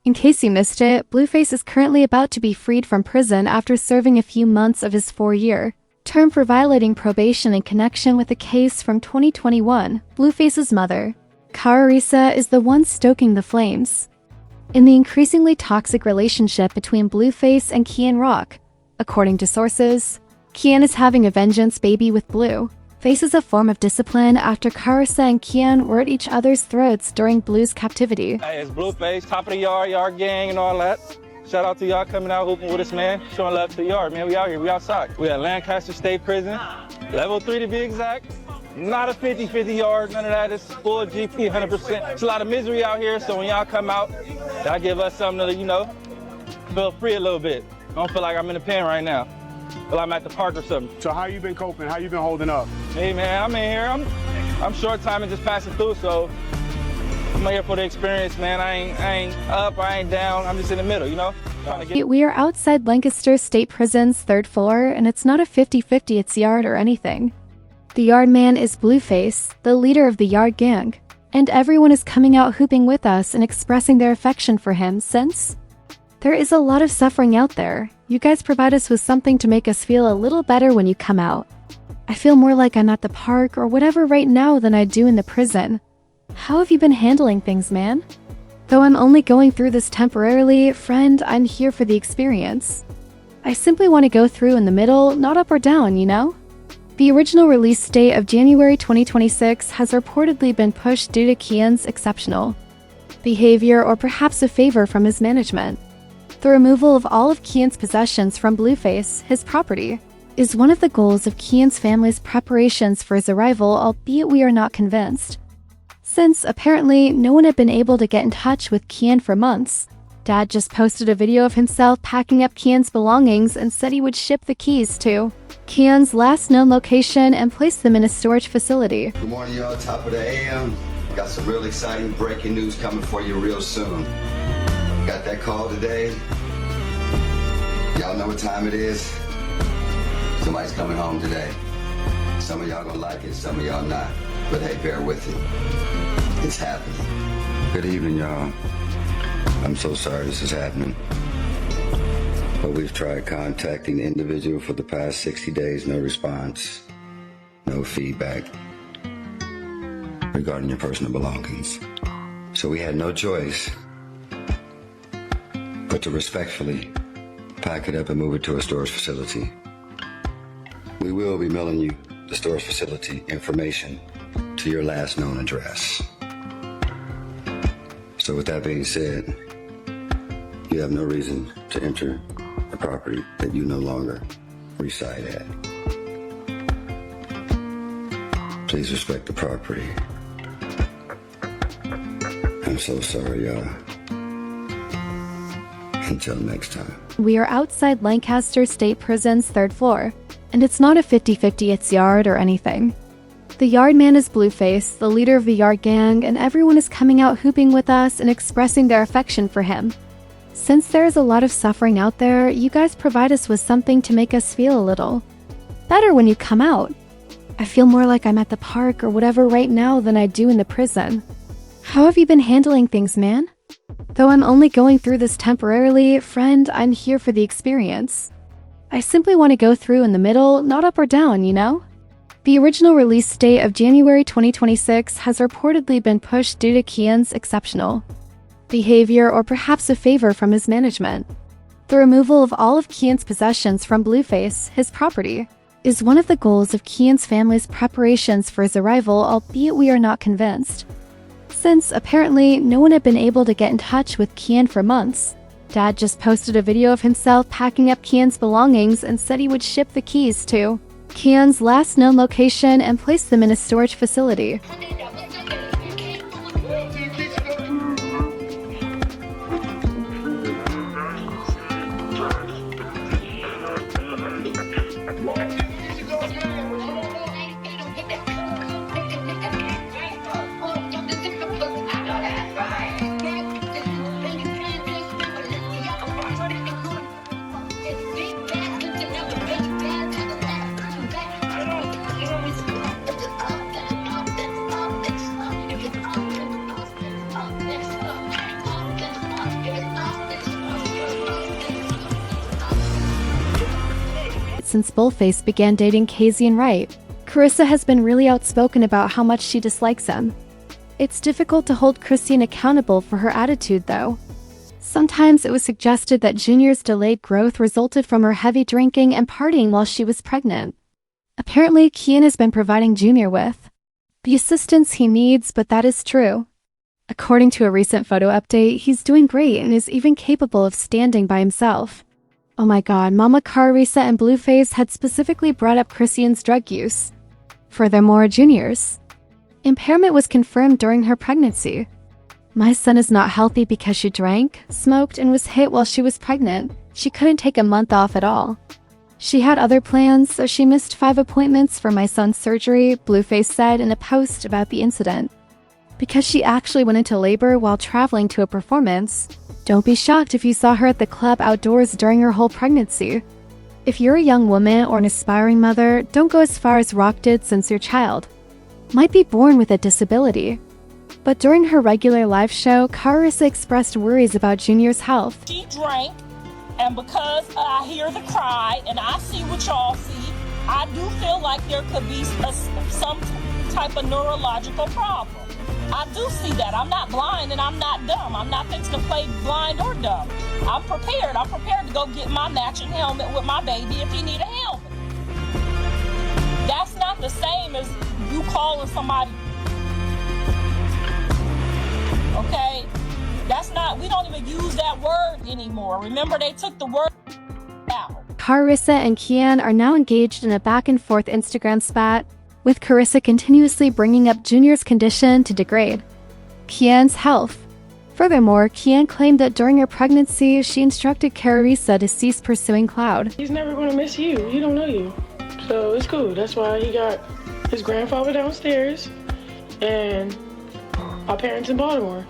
In case you missed it, Blueface is currently about to be freed from prison after serving a few months of his 4-year term for violating probation in connection with a case from 2021. Blueface's mother, Carissa, is the one stoking the flames in the increasingly toxic relationship between Blueface and Chrisean Rock. According to sources, Chrisean is having a vengeance baby with Blueface as a form of discipline after Carissa and Chrisean were at each other's throats during Blue's captivity. Hey, it's Blueface, top of the yard gang and all that. Shout out to y'all coming out hooping with us, man. Showing love to the yard, man. We out here, we outside. We at Lancaster State Prison, level 3 to be exact. Not a 50-50 yard, none of that. It's full GP, 100%. It's a lot of misery out here, so when y'all come out, y'all give us something to, feel free a little bit. I don't feel like I'm in the pen right now. Well, I'm at the park or something. So how you been coping? How you been holding up? Hey, man, I'm in here. I'm short time and just passing through, so I'm here for the experience, man. I ain't up, I ain't down. I'm just in the middle, We are outside Lancaster State Prison's 3rd floor, and it's not a 50-50 it's yard or anything. The yard man is Blueface, the leader of the yard gang, and everyone is coming out hooping with us and expressing their affection for him since there is a lot of suffering out there. You guys provide us with something to make us feel a little better when you come out. I feel more like I'm at the park or whatever right now than I do in the prison. How have you been handling things, man? Though I'm only going through this temporarily, friend, I'm here for the experience. I simply want to go through in the middle, not up or down, The original release date of January 2026 has reportedly been pushed due to Chrisean's exceptional behavior or perhaps a favor from his management. The removal of all of Chrisean's possessions from Blueface, his property, is one of the goals of Chrisean's family's preparations for his arrival, albeit we are not convinced. Since, apparently, no one had been able to get in touch with Chrisean for months. Dad just posted a video of himself packing up Chrisean's belongings and said he would ship the keys to Chrisean's last known location and place them in a storage facility. Good morning, y'all. Top of the AM. Got some real exciting breaking news coming for you real soon. Got that call today. Y'all know what time it is? Somebody's coming home today. Some of y'all gonna like it, some of y'all not. But hey, bear with it. It's happening. Good evening, y'all. I'm so sorry this is happening. But we've tried contacting the individual for the past 60 days. No response. No feedback regarding your personal belongings. So we had no choice but to respectfully pack it up and move it to a storage facility. We will be mailing you the storage facility information to your last known address. So with that being said, you have no reason to enter the property that you no longer reside at. Please respect the property. I'm so sorry, y'all. Until next time. We are outside Lancaster State Prison's 3rd floor, and it's not a 50-50 it's yard or anything. The yard man is Blueface, the leader of the yard gang, and everyone is coming out hooping with us and expressing their affection for him. Since there is a lot of suffering out there, you guys provide us with something to make us feel a little better when you come out. I feel more like I'm at the park or whatever right now than I do in the prison. How have you been handling things, man? Though I'm only going through this temporarily, friend, I'm here for the experience. I simply want to go through in the middle, not up or down, The original release date of January 2026 has reportedly been pushed due to Chrisean's exceptional behavior or perhaps a favor from his management. The removal of all of Chrisean's possessions from Blueface, his property, is one of the goals of Chrisean's family's preparations for his arrival, albeit we are not convinced. Since, apparently, no one had been able to get in touch with Chrisean for months. Dad just posted a video of himself packing up Chrisean's belongings and said he would ship the keys to Chrisean's last known location and place them in a storage facility. since Blueface began dating Chrisean Rock. Carissa has been really outspoken about how much she dislikes him. It's difficult to hold Chrisean accountable for her attitude, though. Sometimes it was suggested that Junior's delayed growth resulted from her heavy drinking and partying while she was pregnant. Apparently, Kian has been providing Junior with the assistance he needs, but that is true. According to a recent photo update, he's doing great and is even capable of standing by himself. Oh my god, Mama Carissa and Blueface had specifically brought up Chrisean's drug use. Furthermore, Junior's impairment was confirmed during her pregnancy. My son is not healthy because she drank, smoked, and was hit while she was pregnant. She couldn't take a month off at all. She had other plans, so she missed 5 appointments for my son's surgery, Blueface said in a post about the incident. Because she actually went into labor while traveling to a performance. Don't be shocked if you saw her at the club outdoors during her whole pregnancy. If you're a young woman or an aspiring mother, don't go as far as Rock did since your child might be born with a disability. But during her regular live show, Carissa expressed worries about Junior's health. She drank, and because I hear the cry and I see what y'all see, I do feel like there could be some type of neurological problem. I do see that. I'm not blind and I'm not dumb. I'm not fixing to play blind or dumb. I'm prepared. I'm prepared to go get my matching helmet with my baby if he need a helmet. That's not the same as you calling somebody. Okay? That's not, we don't even use that word anymore. Remember, they took the word out. Carissa and Kian are now engaged in a back-and-forth Instagram spat, with Carissa continuously bringing up Junior's condition to degrade Kian's health. Furthermore, Kian claimed that during her pregnancy, she instructed Carissa to cease pursuing Cloud. He's never going to miss you. He don't know you. So it's cool. That's why he got his grandfather downstairs and our parents in Baltimore.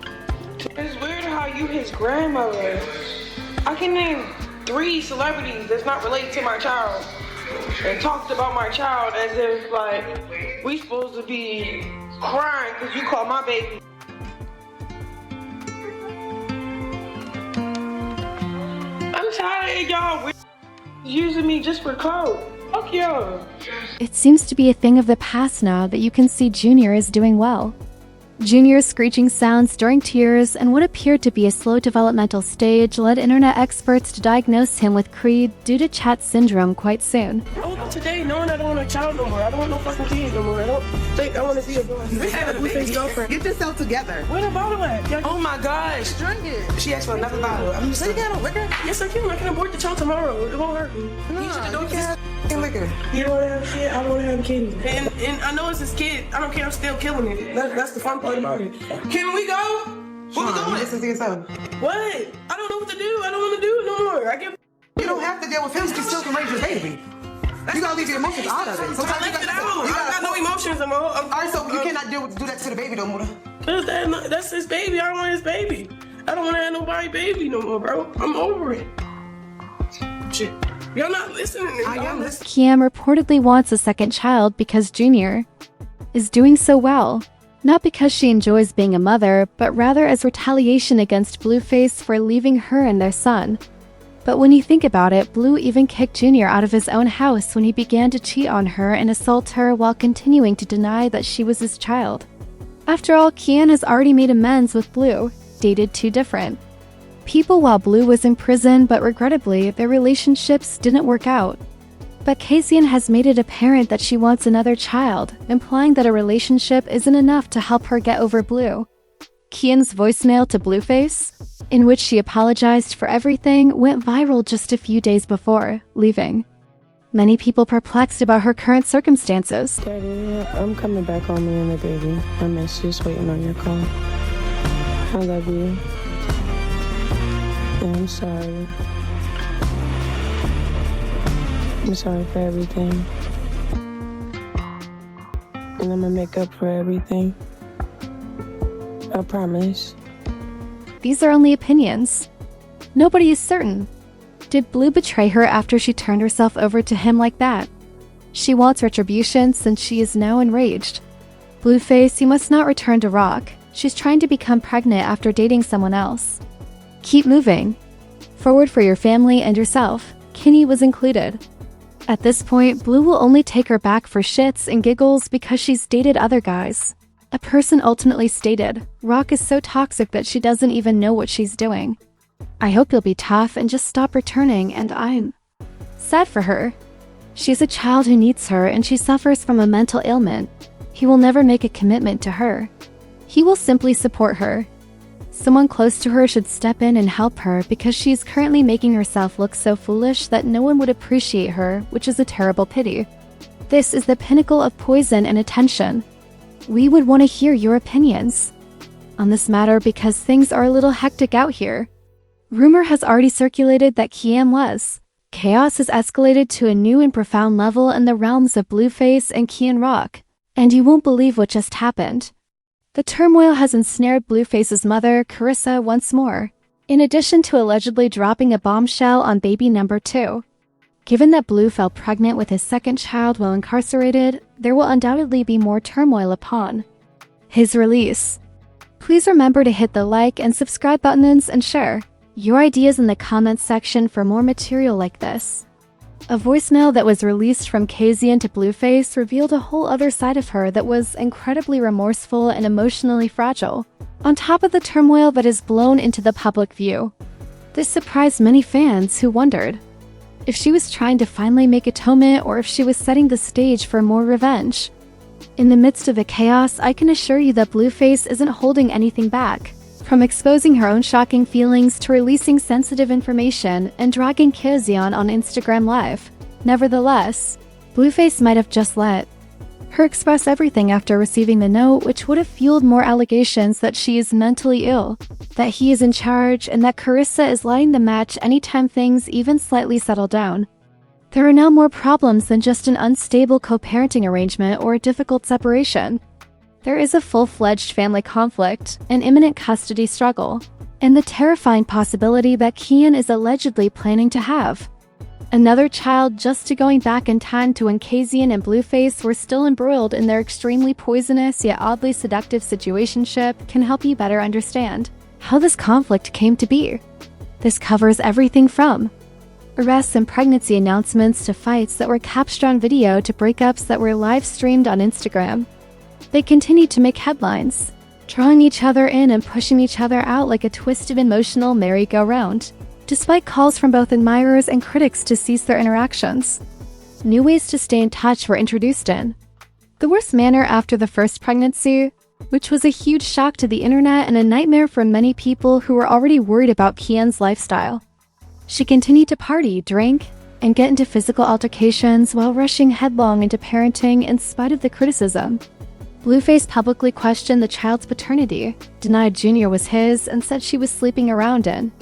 It's weird how you his grandmother. I can name 3 celebrities that's not related to my child and talked about my child as if like we supposed to be crying because you called my baby. I'm tired of y'all using me just for clothes. Fuck y'all. It seems to be a thing of the past now that you can see Junior is doing well. Junior's screeching sounds during tears and what appeared to be a slow developmental stage led internet experts to diagnose him with CREED due to chat syndrome quite soon. I woke up today knowing I don't want a child no more. I don't want no fucking kids no more. I don't think I want to be a Blueface girlfriend. Get yourself together. Where the bottle at? Oh my gosh. Drink it. She asked for another bottle. I'm just So you got a liquor? Yes, I can. I can abort the child tomorrow. It won't hurt me. No, you can't have liquor. You don't want to have a kid? I don't want to have a kid. And I know it's his kid. I don't care. I'm still killing it. That's the fun part about it. Can we go? Where we going? Listen to yourself. What? I don't know what to do. I don't want to do it no more. You don't have to deal with him. You still can raise your baby. You gotta leave your emotions out of it. Sometimes I left it out. I got no emotions. Alright, so you cannot do that to the baby no more. Cause that's his baby. I don't want his baby. I don't want to have nobody's baby no more, bro. I'm over it. Shit. Y'all not listening. I am listening. Kian reportedly wants a second child because Junior is doing so well. Not because she enjoys being a mother, but rather as retaliation against Blueface for leaving her and their son. But when you think about it, Blue even kicked Junior out of his own house when he began to cheat on her and assault her while continuing to deny that she was his child. After all, Kian has already made amends with Blue, dated 2 different people while Blue was in prison, but regrettably, their relationships didn't work out. But Chrisean has made it apparent that she wants another child, implying that a relationship isn't enough to help her get over Blue. Kian's voicemail to Blueface, in which she apologized for everything, went viral just a few days before leaving. Many people perplexed about her current circumstances. Daddy, I'm coming back home and the baby. I miss you. Just waiting on your call. I love you. Yeah, I'm sorry. I'm sorry for everything. And I'm gonna make up for everything. I promise. These are only opinions. Nobody is certain. Did Blue betray her after she turned herself over to him like that? She wants retribution since she is now enraged. Blueface, you must not return to Rock. She's trying to become pregnant after dating someone else. Keep moving. Forward for your family and yourself. Kinney was included. At this point, Blue will only take her back for shits and giggles because she's dated other guys. A person ultimately stated, Rock is so toxic that she doesn't even know what she's doing. I hope you'll be tough and just stop returning, and I'm sad for her. She's a child who needs her and she suffers from a mental ailment. He will never make a commitment to her. He will simply support her. Someone close to her should step in and help her because she is currently making herself look so foolish that no one would appreciate her, which is a terrible pity. This is the pinnacle of poison and attention. We would want to hear your opinions on this matter because things are a little hectic out here. Rumor has already circulated that Chrisean was. Chaos has escalated to a new and profound level in the realms of Blueface and Chrisean Rock, and you won't believe what just happened. The turmoil has ensnared Blueface's mother, Chrisean, once more, in addition to allegedly dropping a bombshell on baby number 2. Given that Blue fell pregnant with his second child while incarcerated, there will undoubtedly be more turmoil upon his release. Please remember to hit the like and subscribe buttons and share your ideas in the comments section for more material like this. A voicemail that was released from Chrisean to Blueface revealed a whole other side of her that was incredibly remorseful and emotionally fragile, on top of the turmoil that is blown into the public view. This surprised many fans who wondered if she was trying to finally make atonement or if she was setting the stage for more revenge. In the midst of the chaos, I can assure you that Blueface isn't holding anything back. From exposing her own shocking feelings to releasing sensitive information and dragging Chrisean on Instagram Live. Nevertheless, Blueface might have just let her express everything after receiving the note, which would have fueled more allegations that she is mentally ill, that he is in charge, and that Chrisean is lighting the match anytime things even slightly settle down. There are now more problems than just an unstable co-parenting arrangement or a difficult separation. There is a full-fledged family conflict, an imminent custody struggle, and the terrifying possibility that Chrisean is allegedly planning to have another child, just to going back in time to when Chrisean and Blueface were still embroiled in their extremely poisonous yet oddly seductive situationship can help you better understand how this conflict came to be. This covers everything from arrests and pregnancy announcements to fights that were captured on video to breakups that were live-streamed on Instagram. They continued to make headlines, drawing each other in and pushing each other out like a twisted emotional merry-go-round, despite calls from both admirers and critics to cease their interactions. New ways to stay in touch were introduced in the worst manner after the first pregnancy, which was a huge shock to the internet and a nightmare for many people who were already worried about Chrisean's lifestyle. She continued to party, drink, and get into physical altercations while rushing headlong into parenting in spite of the criticism. Blueface publicly questioned the child's paternity, denied Junior was his, and said she was sleeping around in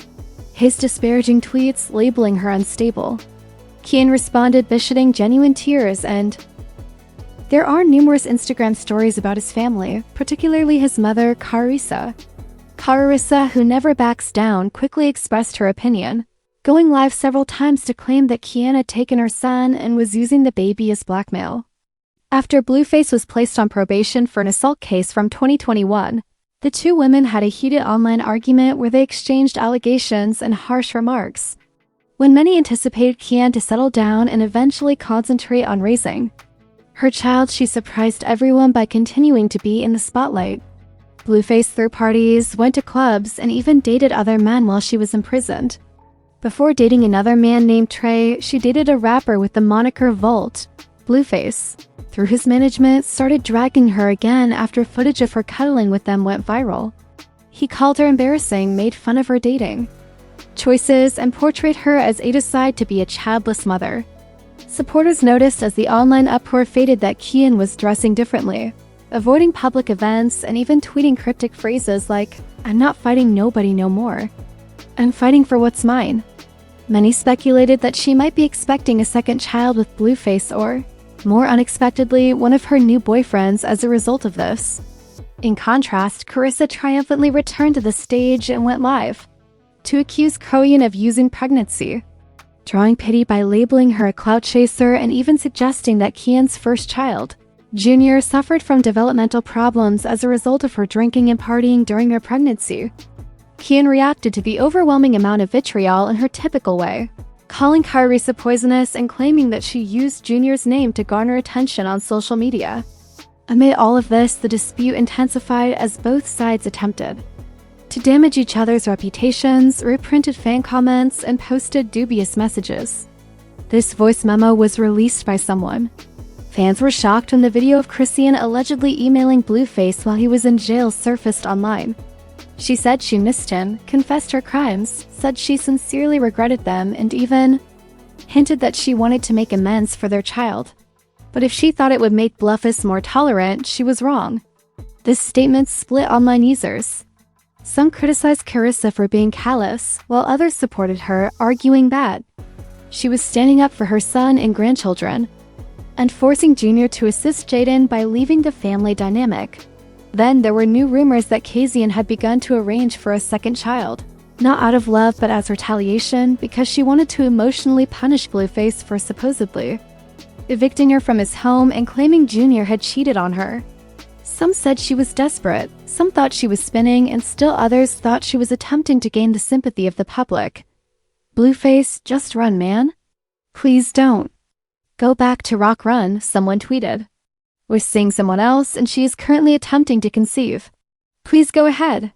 his disparaging tweets labeling her unstable. Chrisean responded by shedding genuine tears, and there are numerous Instagram stories about his family, particularly his mother, Chrisean. Chrisean, who never backs down, quickly expressed her opinion, going live several times to claim that Chrisean had taken her son and was using the baby as blackmail. After Blueface was placed on probation for an assault case from 2021, the two women had a heated online argument where they exchanged allegations and harsh remarks. When many anticipated Chrisean to settle down and eventually concentrate on raising her child, she surprised everyone by continuing to be in the spotlight. Blueface threw parties, went to clubs, and even dated other men while she was imprisoned. Before dating another man named Trey, she dated a rapper with the moniker Volt. Blueface, through his management, started dragging her again after footage of her cuddling with them went viral. He called her embarrassing, made fun of her dating choices, and portrayed her as a decide to be a childless mother. Supporters noticed as the online uproar faded that Chrisean was dressing differently, avoiding public events, and even tweeting cryptic phrases like, "I'm not fighting nobody no more. I'm fighting for what's mine." Many speculated that she might be expecting a second child with Blueface or, more unexpectedly, one of her new boyfriends as a result of this. In contrast, Chrisean triumphantly returned to the stage and went live to accuse Chrisean of using pregnancy, drawing pity by labeling her a clout chaser and even suggesting that Chrisean's first child, Junior, suffered from developmental problems as a result of her drinking and partying during her pregnancy. Chrisean reacted to the overwhelming amount of vitriol in her typical way, calling Carissa poisonous and claiming that she used Junior's name to garner attention on social media. Amid all of this, the dispute intensified as both sides attempted to damage each other's reputations, reprinted fan comments, and posted dubious messages. This voice memo was released by someone. Fans were shocked when the video of Chrisean allegedly emailing Blueface while he was in jail surfaced online. She said she missed him, confessed her crimes, said she sincerely regretted them, and even hinted that she wanted to make amends for their child. But if she thought it would make Blueface more tolerant, she was wrong. This statement split online users. Some criticized Carissa for being callous, while others supported her, arguing that she was standing up for her son and grandchildren, and forcing Junior to assist Jaden by leaving the family dynamic. Then there were new rumors that Chrisean had begun to arrange for a second child, not out of love but as retaliation because she wanted to emotionally punish Blueface for supposedly evicting her from his home and claiming Junior had cheated on her. Some said she was desperate, some thought she was spinning, and still others thought she was attempting to gain the sympathy of the public. Blueface, just run, man. Please don't. Go back to Rock Run, someone tweeted. We're seeing someone else, and she is currently attempting to conceive. Please go ahead.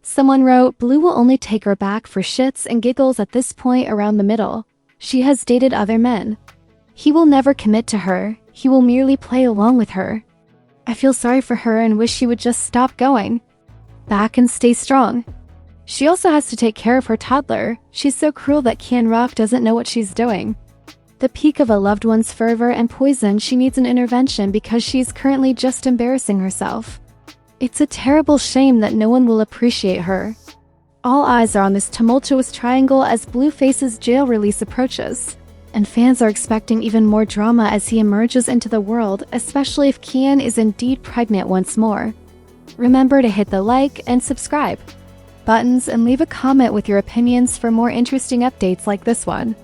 Someone wrote, Blue will only take her back for shits and giggles at this point around the middle. She has dated other men. He will never commit to her. He will merely play along with her. I feel sorry for her and wish she would just stop going. Back and stay strong. She also has to take care of her toddler. She's so cruel that Chrisean Rock doesn't know what she's doing. The peak of a loved one's fervor and poison, she needs an intervention because she's currently just embarrassing herself. It's a terrible shame that no one will appreciate her. All eyes are on this tumultuous triangle as Blueface's jail release approaches, and fans are expecting even more drama as he emerges into the world, especially if Chrisean is indeed pregnant once more. Remember to hit the like and subscribe buttons and leave a comment with your opinions for more interesting updates like this one.